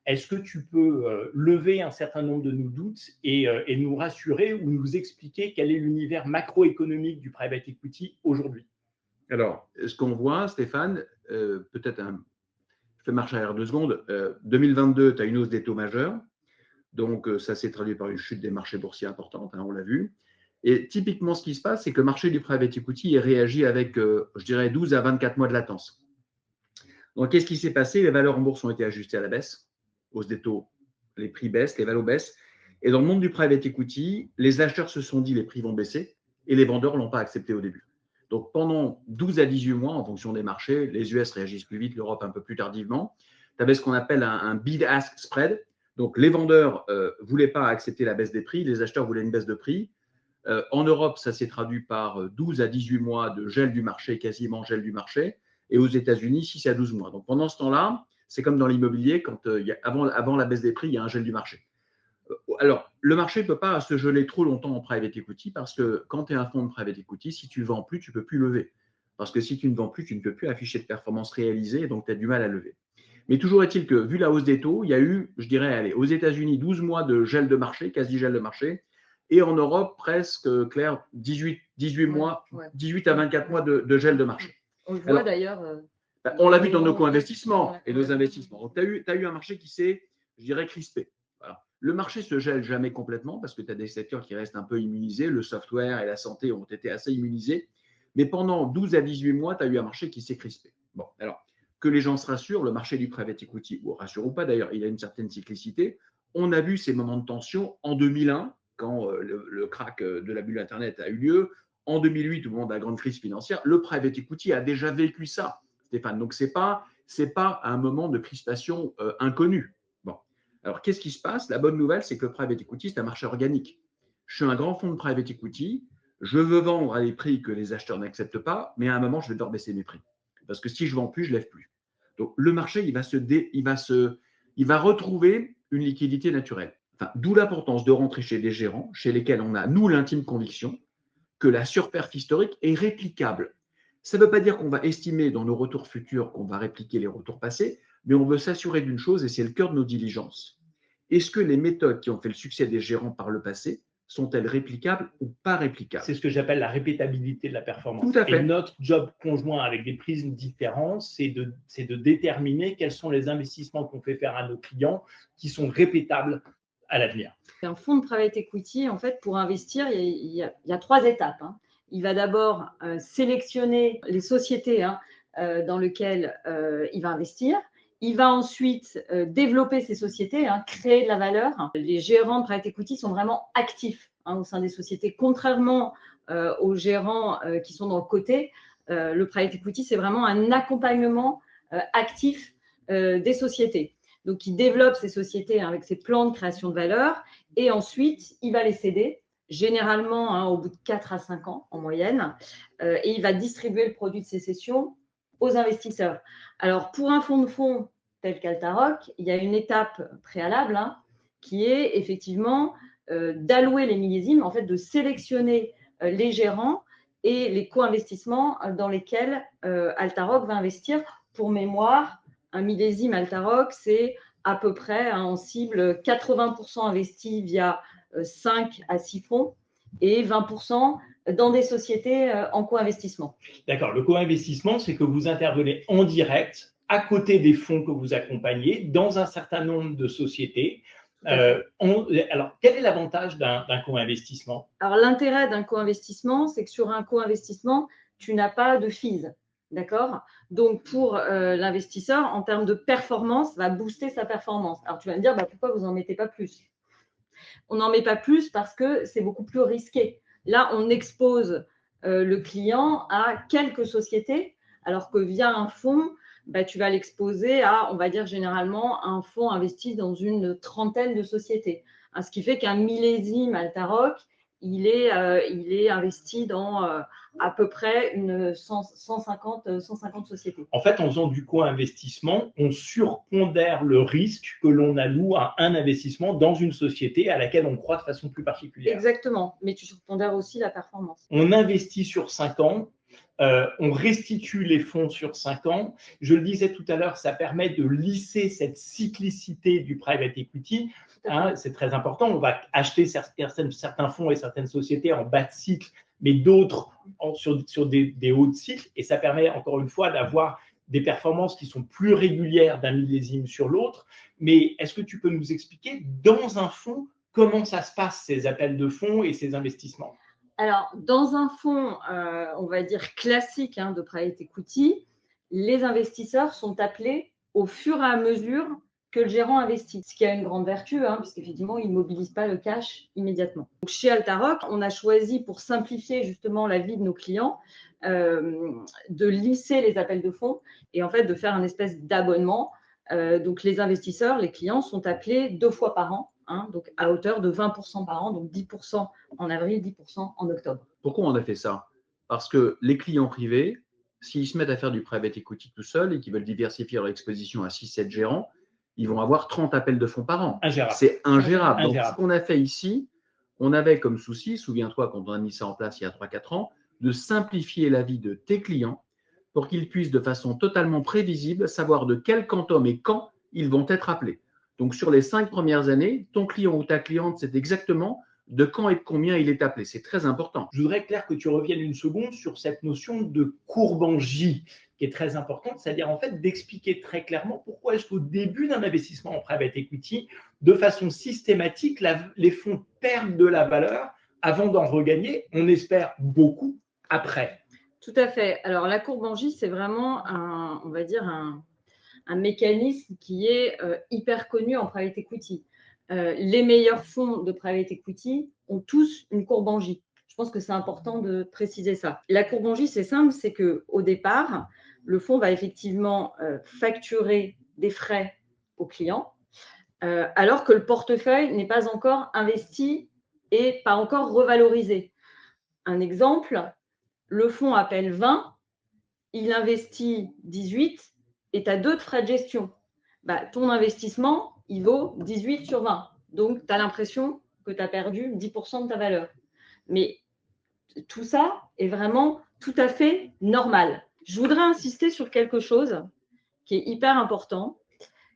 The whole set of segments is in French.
Est-ce que tu peux lever un certain nombre de nos doutes et nous rassurer ou nous expliquer quel est l'univers macroéconomique du private equity aujourd'hui? Alors, ce qu'on voit, Stéphane, peut-être je fais marche arrière 2 secondes. 2022, tu as une hausse des taux majeure. Donc, ça s'est traduit par une chute des marchés boursiers importante, hein, on l'a vu. Et typiquement, ce qui se passe, c'est que le marché du private equity est réagi avec, je dirais, 12 à 24 mois de latence. Donc, qu'est-ce qui s'est passé? Les valeurs en bourse ont été ajustées à la baisse, hausse des taux, les prix baissent, les valos baissent. Et dans le monde du private equity, les acheteurs se sont dit les prix vont baisser et les vendeurs ne l'ont pas accepté au début. Donc, pendant 12 à 18 mois, en fonction des marchés, les US réagissent plus vite, l'Europe un peu plus tardivement. Tu avais ce qu'on appelle un bid-ask spread. Donc, les vendeurs ne voulaient pas accepter la baisse des prix, les acheteurs voulaient une baisse de prix. En Europe, ça s'est traduit par 12 à 18 mois de gel du marché, quasiment gel du marché. Et aux États-Unis, 6 à 12 mois. Donc, pendant ce temps-là, c'est comme dans l'immobilier, avant la baisse des prix, il y a un gel du marché. Alors, le marché ne peut pas se geler trop longtemps en private equity parce que quand tu es un fonds de private equity, si tu ne vends plus, tu ne peux plus lever. Parce que si tu ne vends plus, tu ne peux plus afficher de performance réalisée, donc tu as du mal à lever. Mais toujours est-il que, vu la hausse des taux, il y a eu, je dirais, allez, aux États-Unis, 12 mois de gel de marché, quasi gel de marché, et en Europe, presque, Claire, 18 mois, 18 à 24 mois de gel de marché. On le voit d'ailleurs. On l'a vu dans nos co-investissements et nos investissements. Donc, tu as eu un marché qui s'est, je dirais, crispé. Voilà. Le marché ne se gèle jamais complètement parce que tu as des secteurs qui restent un peu immunisés. Le software et la santé ont été assez immunisés. Mais pendant 12 à 18 mois, tu as eu un marché qui s'est crispé. Bon, alors, que les gens se rassurent, le marché du private equity, ou rassure ou pas d'ailleurs, il a une certaine cyclicité. On a vu ces moments de tension en 2001, quand le crack de la bulle Internet a eu lieu. En 2008, au moment de la grande crise financière, le private equity a déjà vécu ça, Stéphane. Donc, ce n'est pas un moment de crispation inconnu. Bon. Alors, qu'est-ce qui se passe? La bonne nouvelle, c'est que le private equity, c'est un marché organique. Je suis un grand fonds de private equity. Je veux vendre à des prix que les acheteurs n'acceptent pas, mais à un moment, je vais devoir baisser mes prix. Parce que si je ne vends plus, je ne lève plus. Donc, le marché, il va retrouver une liquidité naturelle. Enfin, d'où l'importance de rentrer chez des gérants, chez lesquels on a, nous, l'intime conviction que la surperf historique est réplicable. Ça ne veut pas dire qu'on va estimer dans nos retours futurs qu'on va répliquer les retours passés, mais on veut s'assurer d'une chose, et c'est le cœur de nos diligences. Est-ce que les méthodes qui ont fait le succès des gérants par le passé sont-elles réplicables ou pas réplicables? C'est ce que j'appelle la répétabilité de la performance. Tout à fait. Et notre job conjoint avec des prismes différents, c'est de déterminer quels sont les investissements qu'on fait faire à nos clients qui sont répétables à l'avenir. Un fonds de private equity, en fait, pour investir, il y a 3 étapes. Il va d'abord sélectionner les sociétés dans lesquelles il va investir. Il va ensuite développer ces sociétés, créer de la valeur. Les gérants de private equity sont vraiment actifs au sein des sociétés. Contrairement aux gérants qui sont dans le côté, le private equity, c'est vraiment un accompagnement actif des sociétés. Donc, il développe ces sociétés avec ses plans de création de valeur et ensuite, il va les céder, généralement au bout de 4 à 5 ans en moyenne, et il va distribuer le produit de ces cessions aux investisseurs. Alors, pour un fonds de fonds tel qu'Altaroc, il y a une étape préalable qui est effectivement d'allouer les millésimes, en fait, de sélectionner les gérants et les co-investissements dans lesquels Altaroc va investir. Pour mémoire, un millésime Altaroc, c'est à peu près en cible 80% investi via 5 à 6 fonds et 20% dans des sociétés en co-investissement. D'accord. Le co-investissement, c'est que vous intervenez en direct à côté des fonds que vous accompagnez dans un certain nombre de sociétés. Alors, quel est l'avantage d'un co-investissement? Alors, l'intérêt d'un co-investissement, c'est que sur un co-investissement, tu n'as pas de fees. D'accord? Donc, pour l'investisseur, en termes de performance, va booster sa performance. Alors, tu vas me dire, pourquoi vous n'en mettez pas plus? On n'en met pas plus parce que c'est beaucoup plus risqué. Là, on expose le client à quelques sociétés, alors que via un fonds, tu vas l'exposer à, on va dire généralement, un fonds investi dans une trentaine de sociétés. Ce qui fait qu'un millésime Altaroc, il est investi dans à peu près 150 sociétés. En fait, en faisant du co-investissement, on surpondère le risque que l'on alloue à un investissement dans une société à laquelle on croit de façon plus particulière. Exactement, mais tu surpondères aussi la performance. On investit sur 5 ans On restitue les fonds sur 5 ans. Je le disais tout à l'heure, ça permet de lisser cette cyclicité du private equity. C'est très important. On va acheter certains fonds et certaines sociétés en bas de cycle, mais d'autres sur des hauts de cycle. Et ça permet encore une fois d'avoir des performances qui sont plus régulières d'un millésime sur l'autre. Mais est-ce que tu peux nous expliquer dans un fonds comment ça se passe, ces appels de fonds et ces investissements? Alors, dans un fonds, on va dire classique de private equity, les investisseurs sont appelés au fur et à mesure que le gérant investit, ce qui a une grande vertu, puisqu'effectivement, il ne mobilise pas le cash immédiatement. Donc, chez Altaroc, on a choisi, pour simplifier justement la vie de nos clients, de lisser les appels de fonds et en fait de faire une espèce d'abonnement. Donc, les investisseurs, les clients sont appelés 2 fois par an, donc à hauteur de 20% par an, donc 10% en avril, 10% en octobre. Pourquoi on a fait ça? Parce que les clients privés, s'ils se mettent à faire du private equity tout seuls et qu'ils veulent diversifier leur exposition à 6-7 gérants, ils vont avoir 30 appels de fonds par an. Ingérable. C'est ingérable. Donc, Ingérable. ce qu'on a fait ici, on avait comme souci, souviens-toi quand on a mis ça en place il y a 3-4 ans, de simplifier la vie de tes clients pour qu'ils puissent de façon totalement prévisible savoir de quel quantum et quand ils vont être appelés. Donc, sur les 5 premières années, ton client ou ta cliente sait exactement de quand et de combien il est appelé. C'est très important. Je voudrais, Claire, que tu reviennes une seconde sur cette notion de courbe en J, qui est très importante, c'est-à-dire en fait d'expliquer très clairement pourquoi est-ce qu'au début d'un investissement en private equity, de façon systématique, les fonds perdent de la valeur avant d'en regagner, on espère beaucoup après. Tout à fait. Alors, la courbe en J, c'est vraiment on va dire un mécanisme qui est hyper connu en private equity. Les meilleurs fonds de private equity ont tous une courbe en J. Je pense que c'est important de préciser ça. La courbe en J, c'est simple, c'est qu'au départ, le fonds va effectivement facturer des frais aux clients, alors que le portefeuille n'est pas encore investi et pas encore revalorisé. Un exemple, le fonds appelle 20, il investit 18 et tu as 2 de frais de gestion. Ton investissement, il vaut 18 sur 20. Donc, tu as l'impression que tu as perdu 10% de ta valeur. Mais tout ça est vraiment tout à fait normal. Je voudrais insister sur quelque chose qui est hyper important.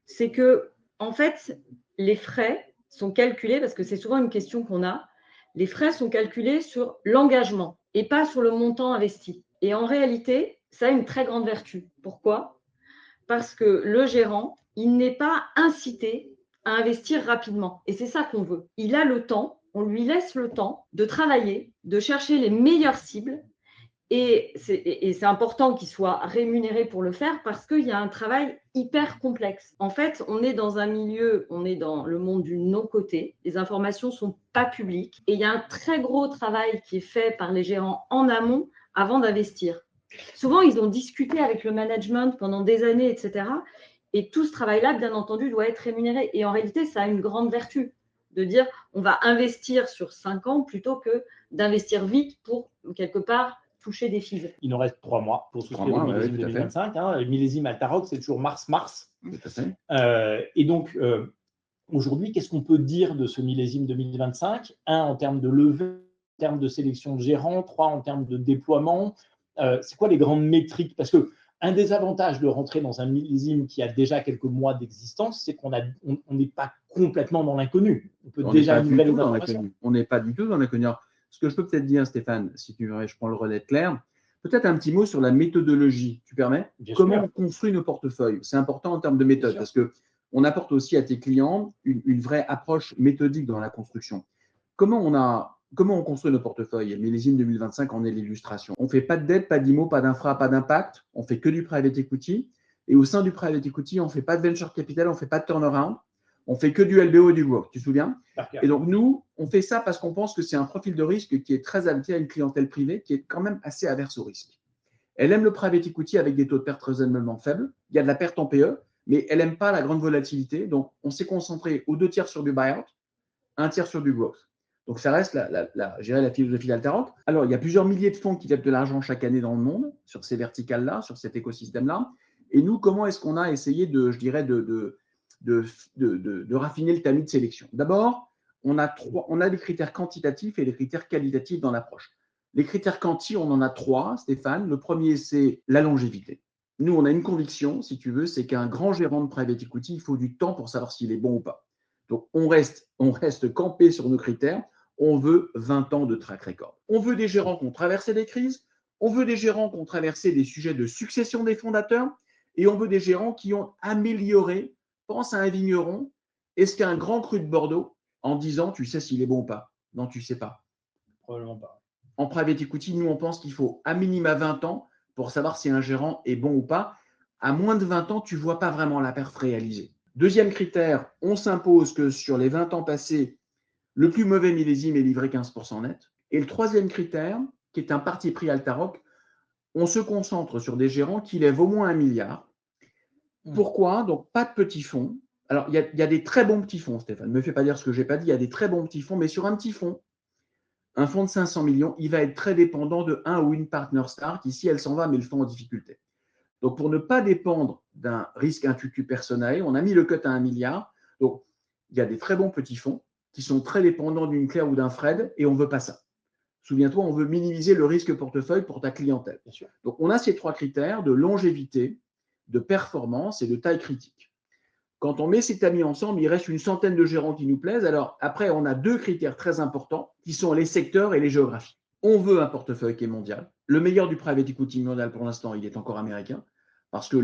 C'est que, en fait, les frais sont calculés, parce que c'est souvent une question qu'on a, les frais sont calculés sur l'engagement et pas sur le montant investi. Et en réalité, ça a une très grande vertu. Pourquoi? Parce que le gérant, il n'est pas incité à investir rapidement. Et c'est ça qu'on veut. Il a le temps, on lui laisse le temps de travailler, de chercher les meilleures cibles. Et c'est important qu'il soit rémunéré pour le faire parce qu'il y a un travail hyper complexe. En fait, on est dans un milieu, on est dans le monde du non-coté. Les informations ne sont pas publiques. Et il y a un très gros travail qui est fait par les gérants en amont avant d'investir. Souvent, ils ont discuté avec le management pendant des années, etc. Et tout ce travail-là, bien entendu, doit être rémunéré. Et en réalité, ça a une grande vertu de dire on va investir sur 5 ans plutôt que d'investir vite pour, quelque part, toucher des fees. Il nous reste 3 mois pour souscrire le millésime 2025. Le millésime Altaroc, c'est toujours mars-mars. Et donc, aujourd'hui, qu'est-ce qu'on peut dire de ce millésime 2025? 1, en termes de levée, en termes de sélection de gérants, 3, en termes de déploiement. C'est quoi les grandes métriques? Parce qu'un des avantages de rentrer dans un millésime qui a déjà quelques mois d'existence, c'est qu'on n'est pas complètement dans l'inconnu. On peut déjà nouvelles informations. On n'est pas du tout dans l'inconnu. Ce que je peux peut-être dire, Stéphane, si tu veux, je prends le relais de Claire, peut-être un petit mot sur la méthodologie, tu permets? Comment on construit nos portefeuilles? C'est important en termes de méthode parce qu'on apporte aussi à tes clients une vraie approche méthodique dans la construction. Comment on construit nos portefeuilles? Millésime 2025 en est l'illustration. On ne fait pas de dette, pas d'IMO, pas d'infra, pas d'impact. On fait que du private equity. Et au sein du private equity, on ne fait pas de venture capital, on ne fait pas de turnaround. On fait que du LBO et du growth, tu te souviens? Et donc, nous, on fait ça parce qu'on pense que c'est un profil de risque qui est très adapté à une clientèle privée qui est quand même assez averse au risque. Elle aime le private equity avec des taux de perte raisonnablement faibles. Il y a de la perte en PE, mais elle n'aime pas la grande volatilité. Donc, on s'est concentré aux 2 tiers sur du buyout, 1 tiers sur du growth. Donc, ça reste la philosophie d'Altaroc. Alors, il y a plusieurs milliers de fonds qui lèvent de l'argent chaque année dans le monde, sur ces verticales-là, sur cet écosystème-là. Et nous, comment est-ce qu'on a essayé de raffiner le tamis de sélection? D'abord, on a des critères quantitatifs et des critères qualitatifs dans l'approche. Les critères quanti, on en a 3, Stéphane. Le premier, c'est la longévité. Nous, on a une conviction, si tu veux, c'est qu'un grand gérant de private equity, il faut du temps pour savoir s'il est bon ou pas. Donc, on reste campé sur nos critères. On veut 20 ans de track record. On veut des gérants qui ont traversé des crises. On veut des gérants qui ont traversé des sujets de succession des fondateurs. Et on veut des gérants qui ont amélioré. Pense à un vigneron. Est-ce qu'un grand cru de Bordeaux, en 10 ans, tu sais s'il est bon ou pas? Non, tu ne sais pas. Probablement pas. En private equity, nous, on pense qu'il faut à minima 20 ans pour savoir si un gérant est bon ou pas. À moins de 20 ans, tu ne vois pas vraiment la perf réalisée. Deuxième critère, on s'impose que sur les 20 ans passés, le plus mauvais millésime est livré 15% net. Et le troisième critère, qui est un parti pris Altaroc, on se concentre sur des gérants qui lèvent au moins 1 milliard. Pourquoi? Donc, pas de petits fonds. Alors, il y a des très bons petits fonds, Stéphane. Ne me fais pas dire ce que je n'ai pas dit. Il y a des très bons petits fonds, mais sur un petit fonds, un fonds de 500 millions, il va être très dépendant de un ou une partner star qui, si elle s'en va, met le fonds en difficulté. Donc, pour ne pas dépendre d'un risque intuitu personnel, on a mis le cut à 1 milliard. Donc, il y a des très bons petits fonds qui sont très dépendants d'une Claire ou d'un Fred et on ne veut pas ça. Souviens-toi, on veut minimiser le risque portefeuille pour ta clientèle. Bien sûr. Donc, on a ces 3 critères de longévité, de performance et de taille critique. Quand on met ces tamis ensemble, il reste une centaine de gérants qui nous plaisent. Alors, après, on a 2 critères très importants qui sont les secteurs et les géographies. On veut un portefeuille qui est mondial. Le meilleur du private equity mondial pour l'instant, il est encore américain, parce que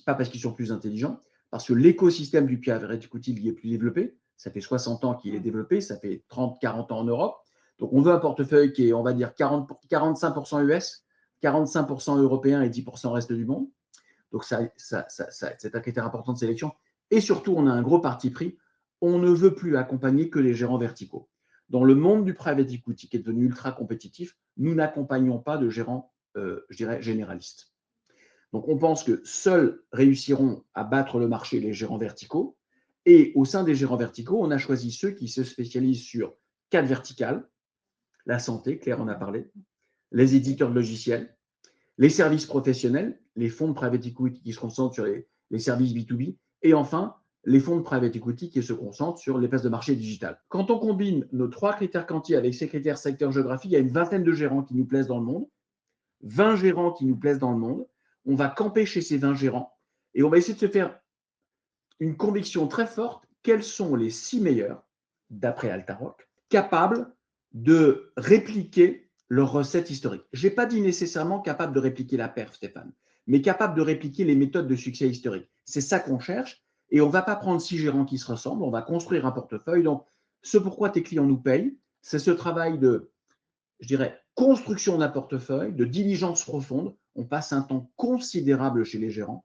pas parce qu'ils sont plus intelligents, parce que l'écosystème du private equity y est plus développé. Ça fait 60 ans qu'il est développé, ça fait 30, 40 ans en Europe. Donc, on veut un portefeuille qui est, on va dire, 45% US, 45% européen et 10% reste du monde. Donc, c'est un critère important de sélection. Et surtout, on a un gros parti pris. On ne veut plus accompagner que les gérants verticaux. Dans le monde du private equity qui est devenu ultra compétitif, nous n'accompagnons pas de gérants, je dirais, généralistes. Donc, on pense que seuls réussiront à battre le marché les gérants verticaux. Et au sein des gérants verticaux, on a choisi ceux qui se spécialisent sur 4 verticales. La santé, Claire en a parlé, les éditeurs de logiciels, les services professionnels, les fonds de private equity qui se concentrent sur les services B2B, et enfin, les fonds de private equity qui se concentrent sur les places de marché digitales. Quand on combine nos 3 critères quanti avec ces critères secteur géographie, il y a une vingtaine de gérants qui nous plaisent dans le monde, 20 gérants qui nous plaisent dans le monde. On va camper chez ces 20 gérants et on va essayer de se faire une conviction très forte. Quels sont les 6 meilleurs, d'après Altaroc, capables de répliquer leur recette historique? Je n'ai pas dit nécessairement capable de répliquer la perf, Stéphane, mais capable de répliquer les méthodes de succès historiques. C'est ça qu'on cherche et on ne va pas prendre 6 gérants qui se ressemblent, on va construire un portefeuille. Donc, ce pourquoi tes clients nous payent, c'est ce travail de, je dirais, construction d'un portefeuille, de diligence profonde. On passe un temps considérable chez les gérants.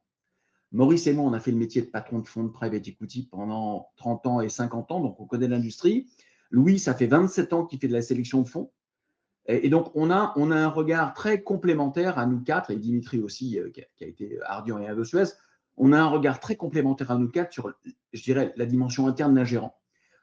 Maurice et moi, on a fait le métier de patron de fonds de private equity pendant 30 ans et 50 ans, donc on connaît l'industrie. Louis, ça fait 27 ans qu'il fait de la sélection de fonds. Et donc, on a un regard très complémentaire à nous 4, et Dimitri aussi, qui a été Ardian et Ave Suez, on a un regard très complémentaire à nous 4 sur, je dirais, la dimension interne d'un gérant.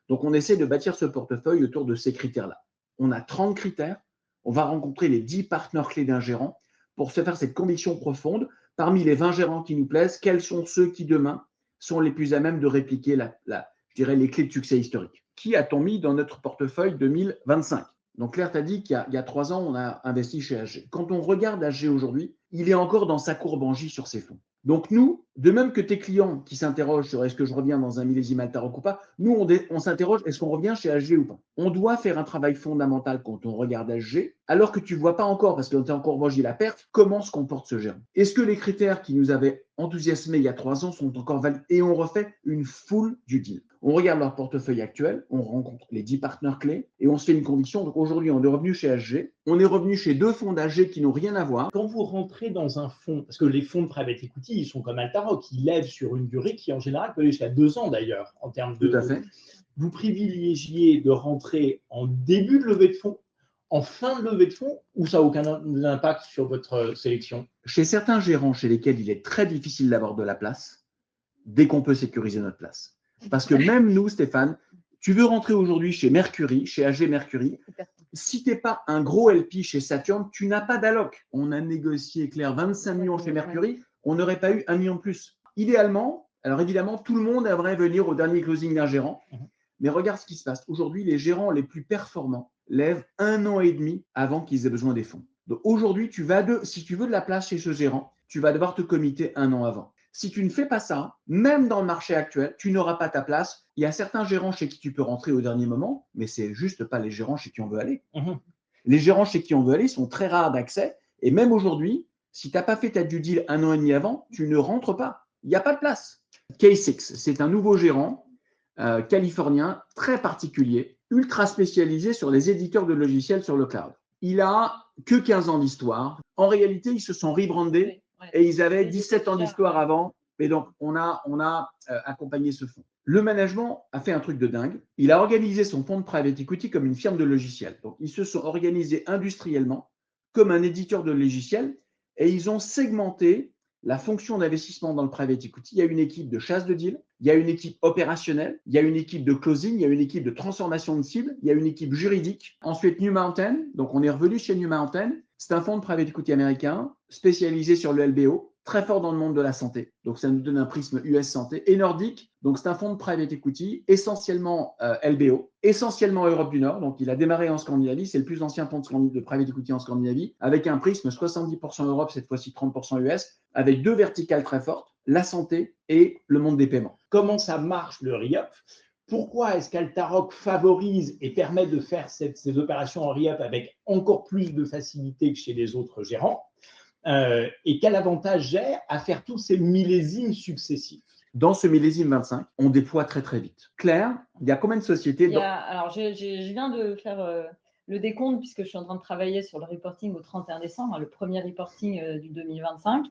Donc, on essaie de bâtir ce portefeuille autour de ces critères-là. On a 30 critères. On va rencontrer les 10 partenaires clés d'un gérant pour se faire cette conviction profonde. Parmi les 20 gérants qui nous plaisent, quels sont ceux qui, demain, sont les plus à même de répliquer je dirais, les clés de succès historiques? Qui a-t-on mis dans notre portefeuille 2025? Donc, Claire t'a dit qu'il y a 3 ans, on a investi chez AG. Quand on regarde AG aujourd'hui, il est encore dans sa courbe en J sur ses fonds. Donc, nous, de même que tes clients qui s'interrogent sur est-ce que je reviens dans un millésime Altaroc ou pas, nous, on s'interroge est-ce qu'on revient chez AG ou pas? On doit faire un travail fondamental quand on regarde AG, alors que tu ne vois pas encore, parce qu'on était encore en J la perte, comment se comporte ce gérant. Est-ce que les critères qui nous avaient enthousiasmés il y a 3 ans sont encore valides? Et on refait une full du deal. On regarde leur portefeuille actuel, on rencontre les 10 partenaires clés et on se fait une conviction. Donc aujourd'hui, on est revenu chez AG. On est revenu chez 2 fonds d'AG qui n'ont rien à voir. Quand vous rentrez dans un fonds, parce que les fonds de private equity, ils sont comme Altaroc, ils lèvent sur une durée qui, en général, peut aller jusqu'à 2 ans d'ailleurs, en termes de. Tout à fait. Vous privilégiez de rentrer en début de levée de fonds, en fin de levée de fonds, ou ça n'a aucun impact sur votre sélection? Chez certains gérants chez lesquels il est très difficile d'avoir de la place, dès qu'on peut sécuriser notre place. Parce que même nous, Stéphane, tu veux rentrer aujourd'hui chez Mercury, chez AG Mercury, si tu n'es pas un gros LP chez Saturn, tu n'as pas d'alloc. On a négocié, Claire, 25 millions chez Mercury, on n'aurait pas eu 1 million de plus. Idéalement, alors évidemment, tout le monde aimerait venir au dernier closing d'un gérant, Mais regarde ce qui se passe. Aujourd'hui, les gérants les plus performants lèvent 1 an et demi avant qu'ils aient besoin des fonds. Donc aujourd'hui, si tu veux de la place chez ce gérant, tu vas devoir te committer 1 an avant. Si tu ne fais pas ça, même dans le marché actuel, tu n'auras pas ta place. Il y a certains gérants chez qui tu peux rentrer au dernier moment, mais ce n'est juste pas les gérants chez qui on veut aller. Les gérants chez qui on veut aller sont très rares d'accès. Et même aujourd'hui, si tu n'as pas fait ta due deal 1 an et demi avant, tu ne rentres pas. Il n'y a pas de place. K6, c'est un nouveau gérant californien très particulier, ultra spécialisé sur les éditeurs de logiciels sur le cloud. Il a que 15 ans d'histoire. En réalité, ils se sont rebrandés et ils avaient 17 ans d'histoire avant. Et donc, on a accompagné ce fonds. Le management a fait un truc de dingue. Il a organisé son fonds de private equity comme une firme de logiciels. Donc, ils se sont organisés industriellement comme un éditeur de logiciels et ils ont segmenté la fonction d'investissement dans le private equity. Il y a une équipe de chasse de deal, il y a une équipe opérationnelle, il y a une équipe de closing, il y a une équipe de transformation de cible, il y a une équipe juridique. Ensuite, New Mountain. Donc, on est revenu chez New Mountain. C'est un fonds de private equity américain spécialisé sur le LBO, très fort dans le monde de la santé. Donc, ça nous donne un prisme US santé. Et Nordic, donc c'est un fonds de private equity, essentiellement LBO, essentiellement Europe du Nord. Donc, il a démarré en Scandinavie. C'est le plus ancien fonds de private equity en Scandinavie, avec un prisme 70% Europe, cette fois-ci 30% US, avec 2 verticales très fortes, la santé et le monde des paiements. Comment ça marche le re-up? Pourquoi est-ce qu'Altaroc favorise et permet de faire ces opérations en re-up avec encore plus de facilité que chez les autres gérants? Et quel avantage j'ai à faire tous ces millésimes successifs? Dans ce millésime 25, on déploie très très vite. Claire, il y a combien de sociétés Alors, je viens de faire le décompte puisque je suis en train de travailler sur le reporting au 31 décembre, le premier reporting du 2025.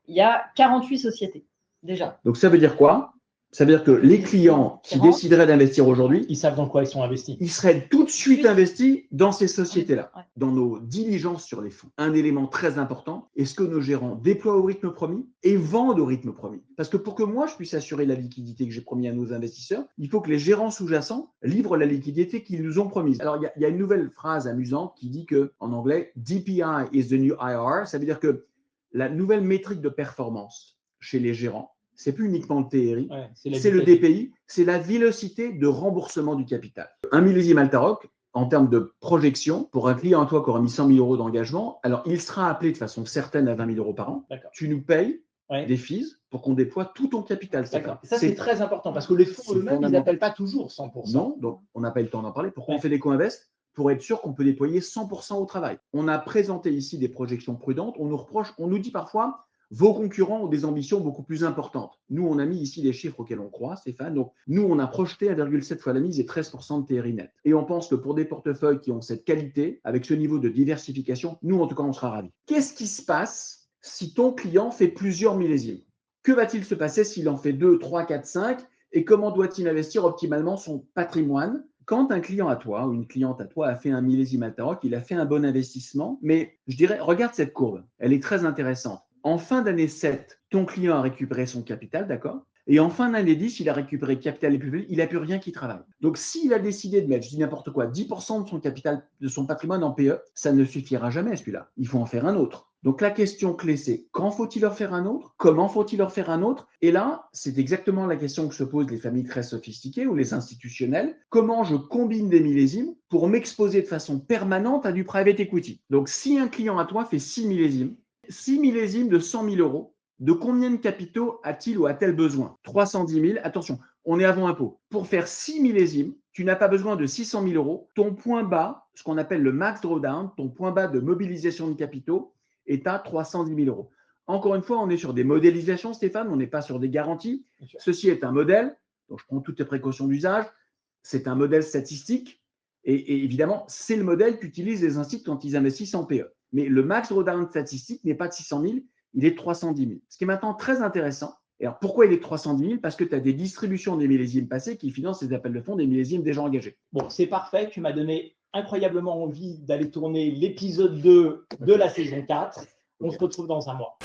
Il y a 48 sociétés déjà. Donc, ça veut dire quoi? Ça veut dire que les clients qui décideraient d'investir aujourd'hui, ils savent dans quoi ils sont investis. Ils seraient tout de suite investis dans ces sociétés-là. Dans nos diligences sur les fonds, un élément très important, est-ce que nos gérants déploient au rythme promis et vendent au rythme promis? Parce que pour que moi, je puisse assurer la liquidité que j'ai promis à nos investisseurs, il faut que les gérants sous-jacents livrent la liquidité qu'ils nous ont promise. Alors, il y a une nouvelle phrase amusante qui dit que, en anglais, DPI is the new IR. Ça veut dire que la nouvelle métrique de performance chez les gérants, c'est plus uniquement le TRI, c'est le DPI, c'est la vélocité de remboursement du capital. Un millésime Altaroc, en termes de projection, pour un client à toi qui aura mis 100 000 euros d'engagement, alors il sera appelé de façon certaine à 20 000 euros par an. Tu nous payes des fees pour qu'on déploie tout ton capital. Ça, c'est très important parce que les fonds eux-mêmes, ils n'appellent pas toujours 100%. Non, donc on n'a pas eu le temps d'en parler. Pourquoi on fait des co-invest? Pour être sûr qu'on peut déployer 100% au travail. On a présenté ici des projections prudentes. On nous dit parfois, vos concurrents ont des ambitions beaucoup plus importantes. Nous, on a mis ici les chiffres auxquels on croit, Stéphane. Donc, nous, on a projeté 1,7 fois la mise et 13% de TRI net. Et on pense que pour des portefeuilles qui ont cette qualité, avec ce niveau de diversification, nous, en tout cas, on sera ravis. Qu'est-ce qui se passe si ton client fait plusieurs millésimes? Que va-t-il se passer s'il en fait 2, 3, 4, 5? Et comment doit-il investir optimalement son patrimoine? Quand un client à toi ou une cliente à toi a fait un millésime Altaroc, il a fait un bon investissement, mais je dirais, regarde cette courbe, elle est très intéressante. En fin d'année 7, ton client a récupéré son capital, d'accord? Et en fin d'année 10, il a récupéré le capital et plus-value, il n'a plus rien qui travaille. Donc, s'il a décidé de mettre, je dis n'importe quoi, 10% de son capital, de son patrimoine en PE, ça ne suffira jamais celui-là. Il faut en faire un autre. Donc, la question clé, c'est quand faut-il en faire un autre? Comment faut-il en faire un autre? Et là, c'est exactement la question que se posent les familles très sophistiquées ou les institutionnels. Comment je combine des millésimes pour m'exposer de façon permanente à du private equity? Donc, si un client à toi fait 6 millésimes, 6 millésimes de 100 000 euros, de combien de capitaux a-t-il ou a-t-elle besoin? 310 000. Attention, on est avant impôt. Pour faire 6 millésimes, tu n'as pas besoin de 600 000 euros. Ton point bas, ce qu'on appelle le max drawdown, ton point bas de mobilisation de capitaux, est à 310 000 euros. Encore une fois, on est sur des modélisations, Stéphane, on n'est pas sur des garanties. Ceci est un modèle, donc je prends toutes les précautions d'usage. C'est un modèle statistique et évidemment, c'est le modèle qu'utilisent les instituts quand ils investissent en PE. Mais le max drawdown statistique n'est pas de 600 000, il est de 310 000. Ce qui est maintenant très intéressant. Et alors, pourquoi il est de 310 000? Parce que tu as des distributions des millésimes passés qui financent les appels de fonds des millésimes déjà engagés. Bon, c'est parfait. Tu m'as donné incroyablement envie d'aller tourner l'épisode 2 de la saison 4. On se retrouve dans un mois.